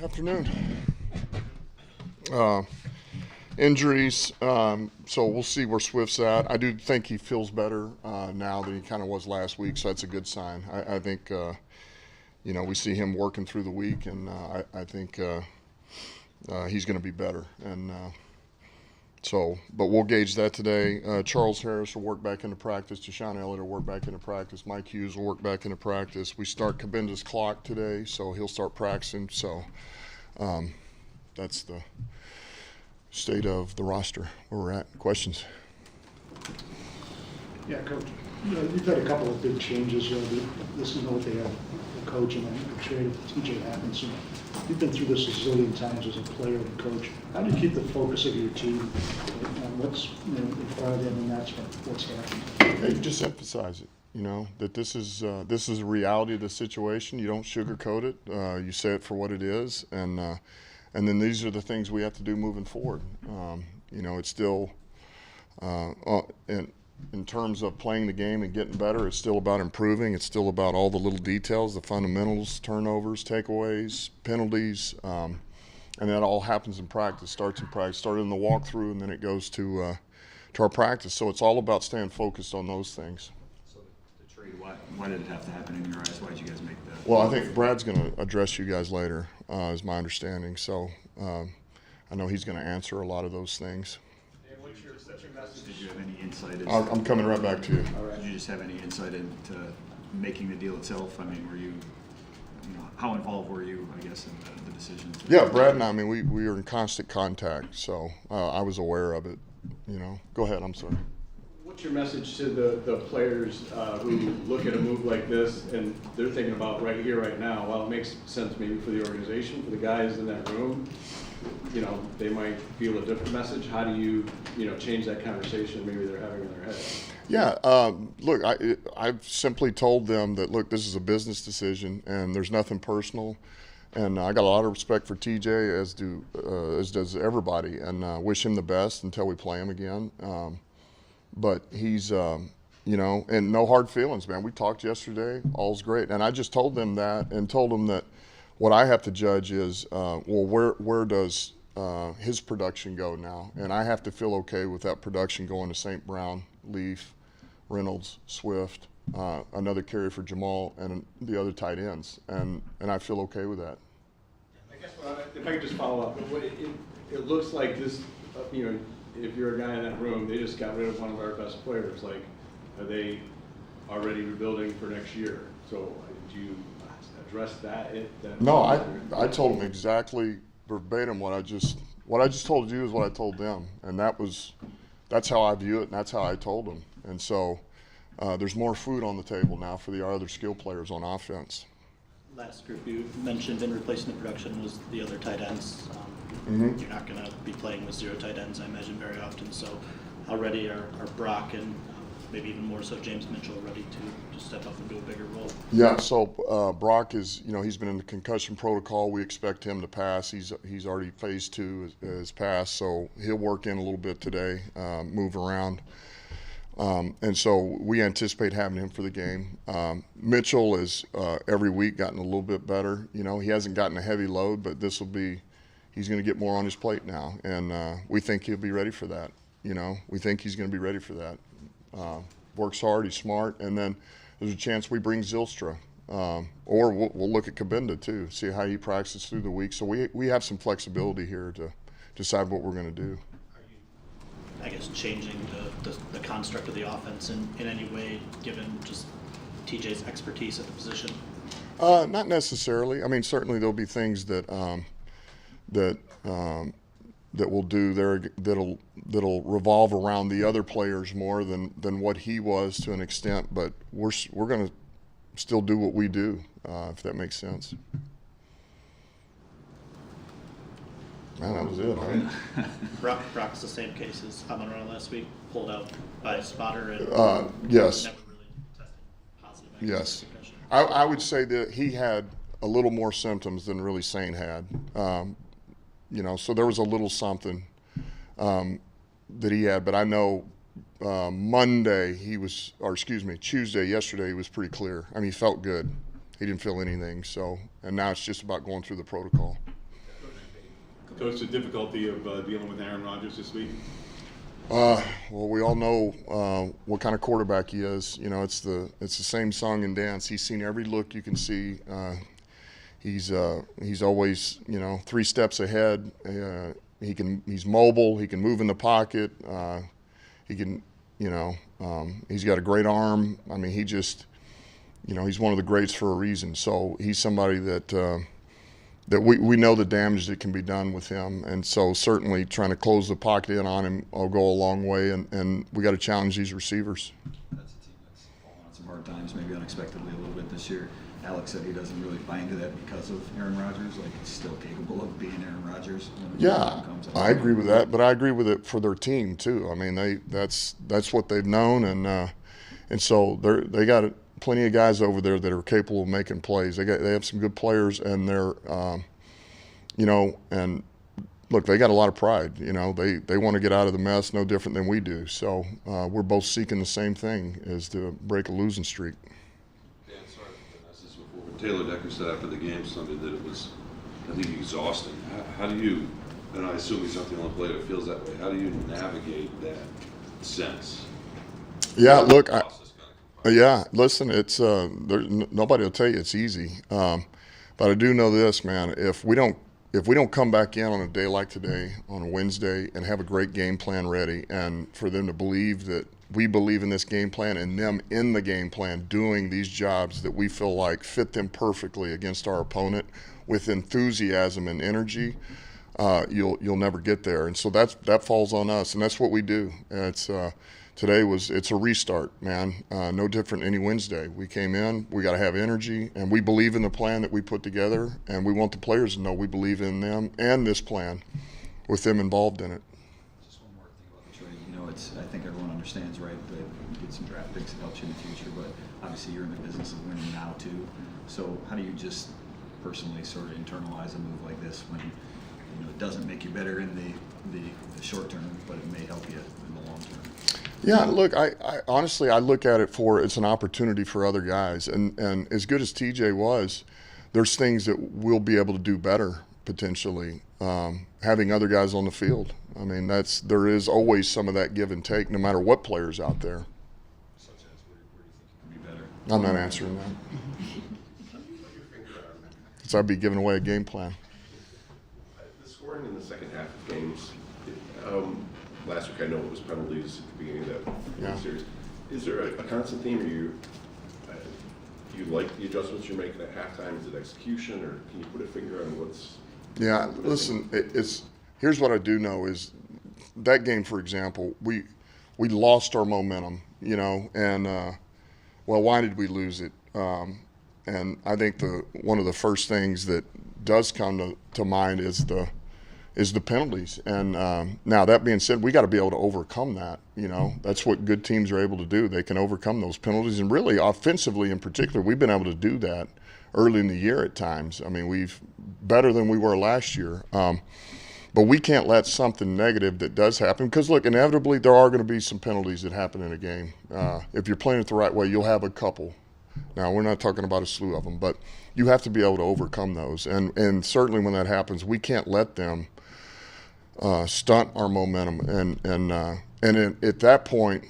Afternoon. Injuries, so we'll see where Swift's at. I do think he feels better now than he kind of was last week, so that's a good sign. I think, we see him working through the week, and I think he's going to be better. And but we'll gauge that today. Charles Harris will work back into practice. Deshaun Elliott will work back into practice. Mike Hughes will work back into practice. We start Cabinda's clock today, so he'll start practicing. So that's the state of the roster where we're at. Questions? Yeah, Coach. You've had a couple of big changes. This is what they have, the coach, and then the trade of TJ happens. You've been through this a zillion times as a player and coach. How do you keep the focus of your team on what's in front of them, and that's what's happening? Hey, you just emphasize it. That this is a reality of the situation. You don't sugarcoat it. You say it for what it is, and then these are the things we have to do moving forward. It's still in terms of playing the game and getting better, it's still about improving. It's still about all the little details, the fundamentals, turnovers, takeaways, penalties, and that all happens in practice. Starts in practice, started in the walkthrough, and then it goes to our practice. So it's all about staying focused on those things. So the trade, why did it have to happen in your eyes? Why did you guys make that? Well, I think Brad's going to address you guys later, is my understanding. So I know he's going to answer a lot of those things. What's your message? Did you have any insight? I'm coming right back to you. Did you just have any insight into making the deal itself? I mean, were you how involved were you, I guess, in the decision? Yeah, Brad and I mean, we were in constant contact, so I was aware of it. Go ahead, I'm sorry. What's your message to the players who look at a move like this and they're thinking about right here, right now? Well, it makes sense maybe for the organization, for the guys in that room. They might feel a different message. How do you, change that conversation maybe they're having in their head? Yeah, look, I've simply told them that, look, this is a business decision and there's nothing personal. And I got a lot of respect for TJ, as does everybody, and wish him the best until we play him again. But he's, and no hard feelings, man. We talked yesterday, all's great. And I just told them that and told them that what I have to judge is, where does his production go now? And I have to feel okay with that production going to St. Brown, Leaf, Reynolds, Swift, another carry for Jamal, and the other tight ends. And I feel okay with that. I guess if I could just follow up, it looks like this, if you're a guy in that room, they just got rid of one of our best players. Like, are they already rebuilding for next year? So did you address that? No, I told them exactly verbatim what I just told you is what I told them, and that's how I view it, and that's how I told them. And so there's more food on the table now for the other skill players on offense. Last group you mentioned in replacing the production was the other tight ends. You're not going to be playing with zero tight ends, I imagine, very often. So already are Brock and maybe even more so James Mitchell ready to step up into a bigger role? Yeah, so Brock is, he's been in the concussion protocol. We expect him to pass. He's already phase 2 is passed, so he'll work in a little bit today, move around. And so we anticipate having him for the game. Mitchell is every week gotten a little bit better. He hasn't gotten a heavy load, but he's going to get more on his plate now, and we think he'll be ready for that. We think he's going to be ready for that. Works hard, he's smart, and then there's a chance we bring Zylstra, or we'll look at Cabinda too, see how he practices through the week. So we have some flexibility here to decide what we're going to do. Are you, I guess, changing the construct of the offense in any way, given just TJ's expertise at the position? Not necessarily. I mean, certainly there'll be things that we'll do there that'll revolve around the other players more than what he was to an extent. But we're going to still do what we do, if that makes sense. Man, that was it, right? Brock's the same case as Hamanara last week, pulled out by a spotter and yes. never really tested positive. Yes. I would say that he had a little more symptoms than really Saint had. So there was a little something that he had, but I know Tuesday, yesterday, he was pretty clear. I mean, he felt good. He didn't feel anything. So, and now it's just about going through the protocol. Coach, the difficulty of dealing with Aaron Rodgers this week? Well, we all know what kind of quarterback he is. You know, it's the same song and dance. He's seen every look you can see. He's always, you know, 3 steps ahead. He's mobile. He can move in the pocket. He can, you know, he's got a great arm. I mean, he just, you know, he's one of the greats for a reason. So he's somebody that we know the damage that can be done with him, and so certainly trying to close the pocket in on him will go a long way, and we got to challenge these receivers. That's a team that's fallen on some hard times, maybe unexpectedly a little bit this year. Alex said he doesn't really buy into that because of Aaron Rodgers, like he's still capable of being Aaron Rodgers. Yeah, I agree with that, but I agree with it for their team too. I mean, that's what they've known, and so they got plenty of guys over there that are capable of making plays. They have some good players, and they're, you know, and look, they got a lot of pride. You know, they want to get out of the mess, no different than we do. So we're both seeking the same thing, is to break a losing streak. Dan, sorry to ask this before, but Taylor Decker said after the game Sunday that it was, I think, exhausting. How do you, and I assume he's not the only player that feels that way, how do you navigate that sense? Yeah, look, yeah, listen, it's nobody will tell you it's easy, but I do know this, man. If we don't come back in on a day like today, on a Wednesday, and have a great game plan ready, and for them to believe that we believe in this game plan and them in the game plan doing these jobs that we feel like fit them perfectly against our opponent with enthusiasm and energy, you'll never get there. And so that falls on us, and that's what we do. And it's a restart, man. No different than any Wednesday. We came in, we got to have energy, and we believe in the plan that we put together, and we want the players to know we believe in them and this plan with them involved in it. Just one more thing about the trade. You know, I think everyone understands, right, that you get some draft picks that help you in the future, but obviously you're in the business of winning now too. So how do you just personally sort of internalize a move like this when, you know, it doesn't make you better in the short term, but it may help you in the long term? Yeah, look, I honestly, I look at it it's an opportunity for other guys. And as good as TJ was, there's things that we'll be able to do better, potentially, having other guys on the field. I mean, there is always some of that give and take, no matter what player's out there. Such as where do you think you can be better? I'm not answering that. Because I'd be giving away a game plan. The scoring in the second half of games, last week I know it was penalties at the beginning of that series. Is there a constant theme, or you like the adjustments you're making at halftime? Is it execution, or can you put a finger on what's? Yeah, listen, here's what I do know is that game, for example, we lost our momentum, you know, and well, why did we lose it? And I think one of the first things that does come to mind is the penalties. And now, that being said, we got to be able to overcome that. You know, that's what good teams are able to do. They can overcome those penalties, and really offensively in particular, we've been able to do that early in the year at times. I mean, we've better than we were last year. But we can't let something negative that does happen, because look, inevitably there are going to be some penalties that happen in a game. If you're playing it the right way, you'll have a couple. Now, we're not talking about a slew of them, but you have to be able to overcome those. And certainly when that happens, we can't let them stunt our momentum. And at that point,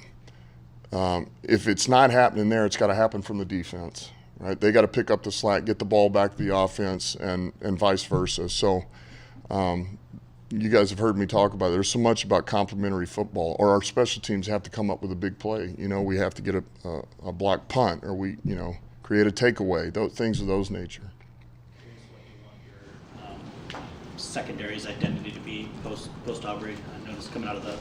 if it's not happening there, it's got to happen from the defense, right? They got to pick up the slack, get the ball back to the offense, and vice versa. So you guys have heard me talk about it. There's so much about complementary football, or our special teams have to come up with a big play. You know, we have to get a block punt, or we, you know, create a takeaway, things of those nature. Secondary's identity to be post Aubrey. I noticed coming out of the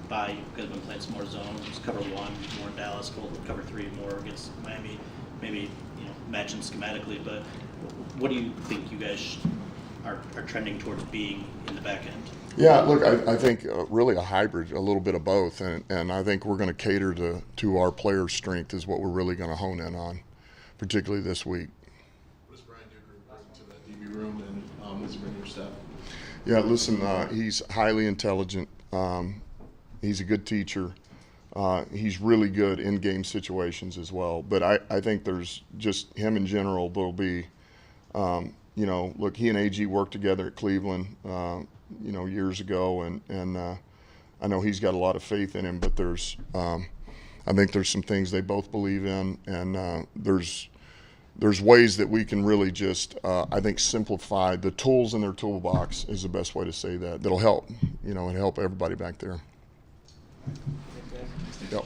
bye, you guys have been playing some more zone, just cover 1 more in Dallas, cover 3 more against Miami. Maybe, you know, matching schematically, but what do you think you guys are trending towards being in the back end? Yeah, look, I think really a hybrid, a little bit of both, and I think we're going to cater to our players' strength is what we're really going to hone in on, particularly this week. What does Brian Duker bring to that DB room, and does he bring your staff? Yeah, listen, he's highly intelligent. He's a good teacher. He's really good in game situations as well. But I think there's just him in general. There'll be, you know, look, he and AG worked together at Cleveland. years ago, and I know he's got a lot of faith in him. But there's, I think there's some things they both believe in, and there's ways that we can really just, I think, simplify the tools in their toolbox is the best way to say that. That'll help, and help everybody back there. Yep.